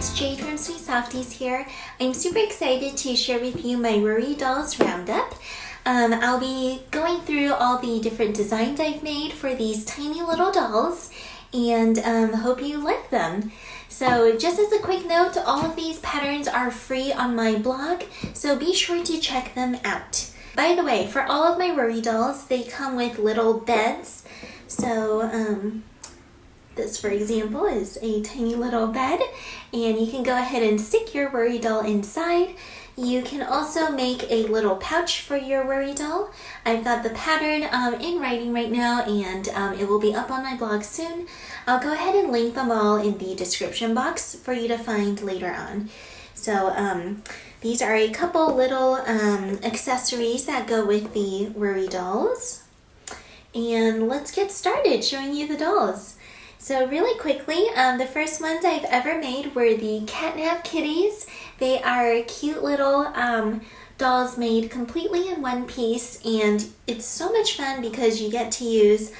it's Jade from Sweet Softies here. I'm super excited to share with you my Worry Dolls Roundup. I'll be going through all the different designs I've made for these tiny little dolls and hope you like them. So just as a quick note, all of these patterns are free on my blog, so be sure to check them out. By the way, for all of my Worry dolls, they come with little beds. So this, for example, is a tiny little bed, and you can go ahead and stick your Worry doll inside. You can also make a little pouch for your Worry doll. I've got the pattern in writing right now, and it will be up on my blog soon. I'll go ahead and link them all in the description box for you to find later on. So these are a couple little accessories that go with the Worry dolls. And let's get started showing you the dolls. So really quickly, the first ones I've ever made were the Catnip kitties. They are cute little dolls made completely in one piece, and it's so much fun because you get to use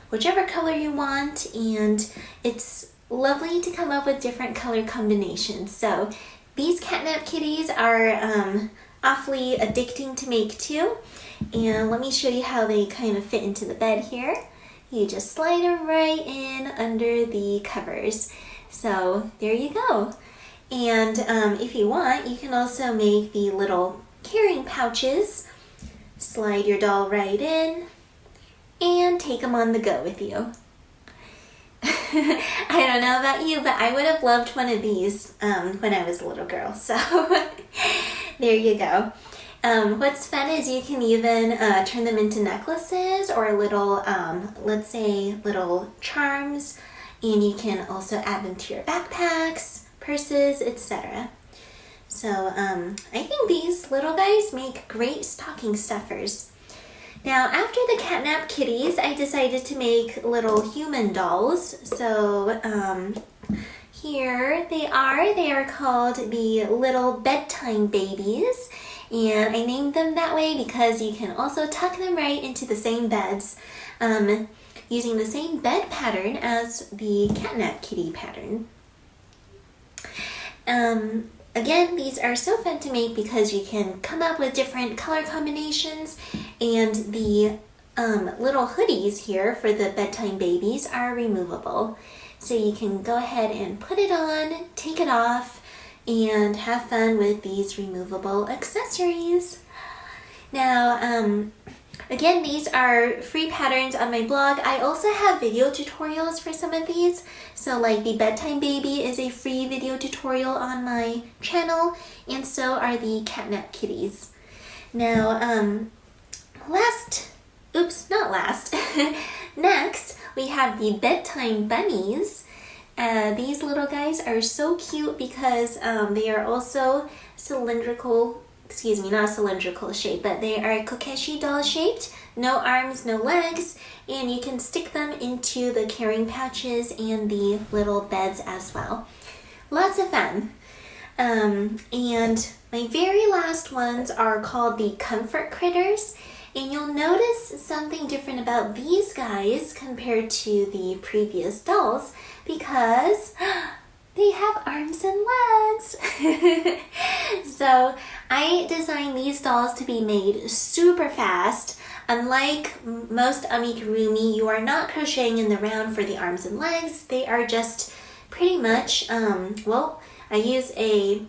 whichever color you want, and it's lovely to come up with different color combinations. So these Catnip kitties are awfully addicting to make too, and let me show you how they kind of fit into the bed here. You just slide them right in under the covers. So there you go. And if you want, you can also make the little carrying pouches. Slide your doll right in and take them on the go with you. I don't know about you, but I would have loved one of these when I was a little girl. So there you go. What's fun is you can even turn them into necklaces or little, let's say, little charms, and you can also add them to your backpacks, purses, etc. So I think these little guys make great stocking stuffers. Now, after the Catnip kitties, I decided to make little human dolls. So here they are. They are called the little Bedtime Babies. And I named them that way because you can also tuck them right into the same beds using the same bed pattern as the Catnip kitty pattern. Again, these are so fun to make because you can come up with different color combinations, and the little hoodies here for the Bedtime Babies are removable. So you can go ahead and put it on, take it off, and have fun with these removable accessories. Now, again, these are free patterns on my blog. I also have video tutorials for some of these. So like the Bedtime Baby is a free video tutorial on my channel, and so are the Catnip kitties. Now, next we have the Bedtime Bunnies. These little guys are so cute because they are also cylindrical, not cylindrical shape, but they are kokeshi doll shaped, no arms, no legs, and you can stick them into the carrying pouches and the little beds as well. Lots of fun. And my very last ones are called the Comfort Critters, and you'll notice something different about these guys compared to the previous dolls because they have arms and legs. So I designed these dolls to be made super fast. Unlike most amigurumi, you are not crocheting in the round for the arms and legs. They are just pretty much, I use a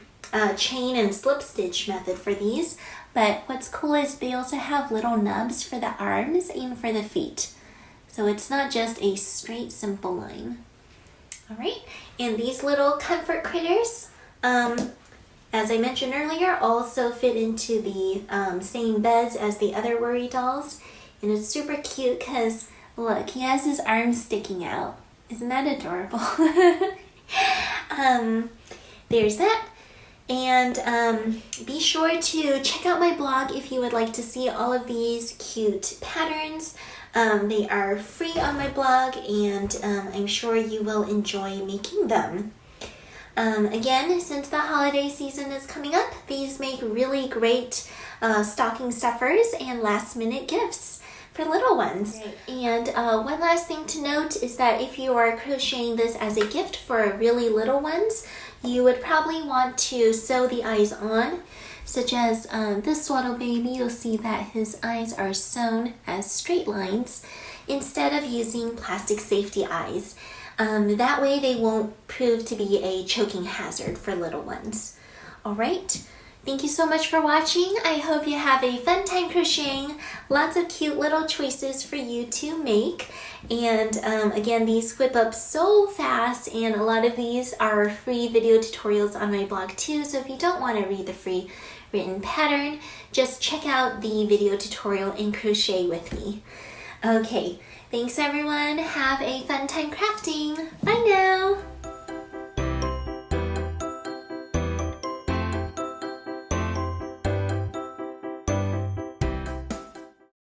chain and slip stitch method for these, but what's cool is they also have little nubs for the arms and for the feet. So it's not just a straight, simple line. All right, and these little Comfort Critters, as I mentioned earlier, also fit into the same beds as the other Worry dolls. And it's super cute because, look, he has his arms sticking out. Isn't that adorable? There's that. And be sure to check out my blog if you would like to see all of these cute patterns. They are free on my blog, and I'm sure you will enjoy making them. Again, since the holiday season is coming up, these make really great stocking stuffers and last-minute gifts for little ones. Right. And one last thing to note is that if you are crocheting this as a gift for really little ones, you would probably want to sew the eyes on, such as this swaddle baby. You'll see that his eyes are sewn as straight lines instead of using plastic safety eyes. That way they won't prove to be a choking hazard for little ones. All right. Thank you so much for watching. I hope you have a fun time crocheting. Lots of cute little choices for you to make. And again, these whip up so fast, and a lot of these are free video tutorials on my blog too. So if you don't want to read the free written pattern, just check out the video tutorial and crochet with me. Okay, thanks everyone. Have a fun time crafting. Bye now.